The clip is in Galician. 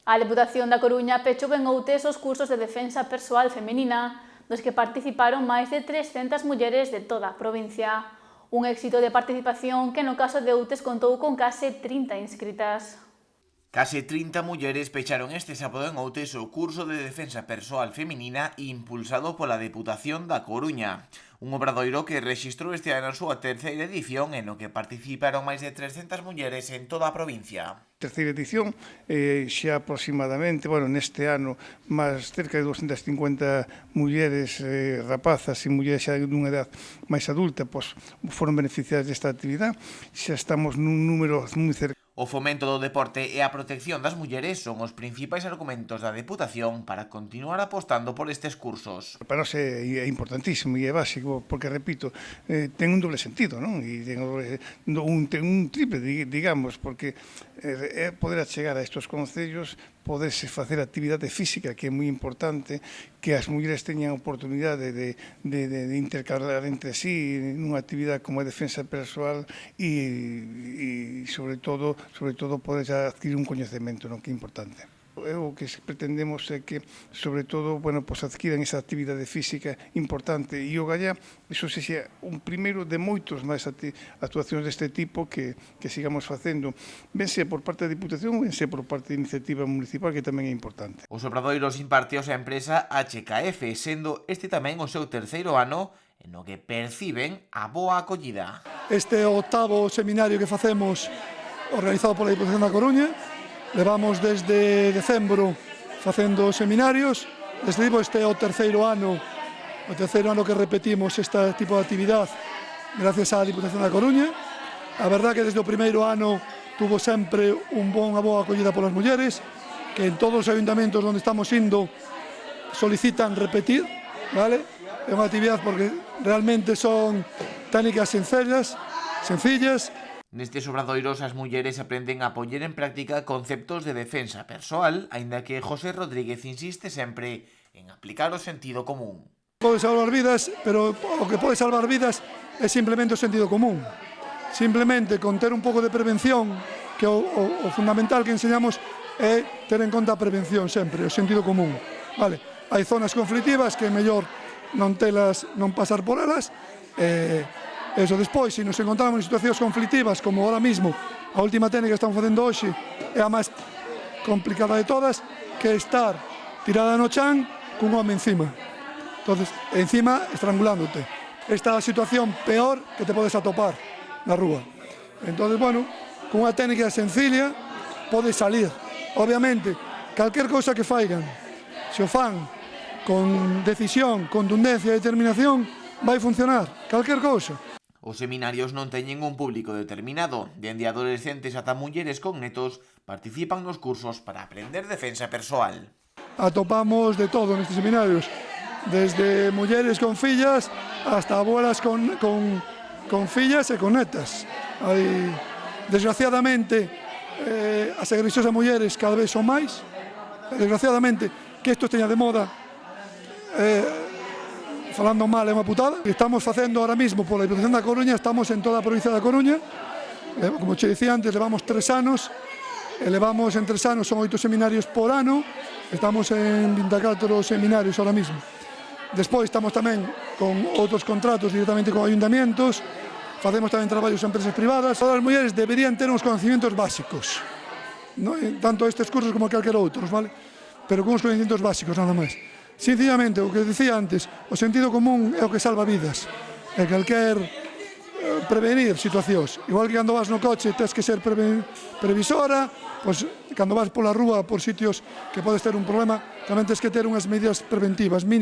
A Deputación da Coruña pechou en Outes os cursos de defensa persoal feminina, dos que participaron máis de 300 mulleres de toda a provincia. Un éxito de participación que no caso de Outes contou con case 30 inscritas. Case 30 mulleres pecharon este sábado en Outes o curso de defensa persoal feminina impulsado pola Deputación da Coruña. Un obradoiro que rexistrou este ano a súa terceira edición e no que participaron máis de 300 mulleres en toda a provincia. Terceira edición, xa aproximadamente, neste ano, máis cerca de 250 mulleres, rapazas e mulleres xa dunha edad máis adulta, foron beneficiadas desta actividade. Xa estamos nun número moi cercano. O fomento do deporte e a protección das mulleres son os principais argumentos da Deputación para continuar apostando por estes cursos. Para nós é importantísimo e é básico, porque, repito, ten un doble sentido, non? E ten un triple, digamos, porque é poder achegar a estes concellos, poderse facer actividade física, que é moi importante, que as mulleres teñan a oportunidade de intercalar entre sí nunha actividade como a defensa persoal e sobre todo poder adquirir un coñecemento, que é importante. O que pretendemos é que, sobre todo, adquiran esa actividade física importante e o gallá, iso sexa un primeiro de moitos máis actuacións deste tipo que sigamos facendo, bense por parte da Diputación, bense por parte da iniciativa municipal, que tamén é importante. Os obradoiros imparteos a empresa HKF, sendo este tamén o seu terceiro ano en o que perciben a boa acollida. Este é o 8º seminario que facemos organizado pola Diputación da Coruña. Levamos desde decembro facendo seminarios, este é o terceiro ano que repetimos este tipo de actividade gracias á Diputación da Coruña. A verdade que desde o primeiro ano tuvo sempre unha boa acollida polas mulleres, que en todos os ayuntamentos onde estamos indo solicitan repetir, vale? É unha actividade porque realmente son técnicas sencillas. Nestes obradoiros as mulleres aprenden a poñer en práctica conceptos de defensa persoal, aínda que José Rodríguez insiste sempre en aplicar o sentido común. Pode salvar vidas, pero o que pode salvar vidas é simplemente o sentido común. Simplemente con ter un pouco de prevención, que o fundamental que enseñamos é ter en conta a prevención sempre, o sentido común. Vale, hai zonas conflictivas que é mellor non pasar por elas. Eso despois, se nos encontramos en situacións conflictivas, como ahora mismo, a última técnica que estamos facendo hoxe é a máis complicada de todas, que é estar tirada no chan cun home encima. Entonces, encima, estrangulándote. Esta é a situación peor que te podes atopar na rúa. Entonces, con unha técnica sencilla, podes salir. Obviamente, calquer cousa que faigan, se o fan con decisión, contundencia e determinación, vai funcionar, calquer cousa. Os seminarios non teñen un público determinado. Dende adolescentes ata mulleres con netos participan nos cursos para aprender defensa persoal. Atopamos de todo nestes seminarios, desde mulleres con fillas hasta abuelas con fillas e con netas. Desgraciadamente, as agresións a mulleres cada vez son máis. Desgraciadamente, que isto esteña de moda, falando mal é unha putada. Estamos facendo ahora mismo pola Diputación da Coruña, estamos en toda a provincia da Coruña. Como che dicía antes, levamos 3 anos, e levamos en 3 anos, son 8 seminarios por ano, estamos en 24 seminarios ahora mismo. Despois estamos tamén con outros contratos directamente con ayuntamientos, facemos tamén traballos en empresas privadas. Todas as mulleres deberían ter uns conocimientos básicos, tanto estes cursos como calquer outros, vale? Pero con uns conocimientos básicos, nada máis. Sencillamente, o que dicía antes, o sentido común é o que salva vidas. E calquer prevenir situacións. Igual que cando vas no coche tens que ser previsora, pois cando vas pola rúa por sitios que podes ter un problema, tamén tens que ter unhas medidas preventivas.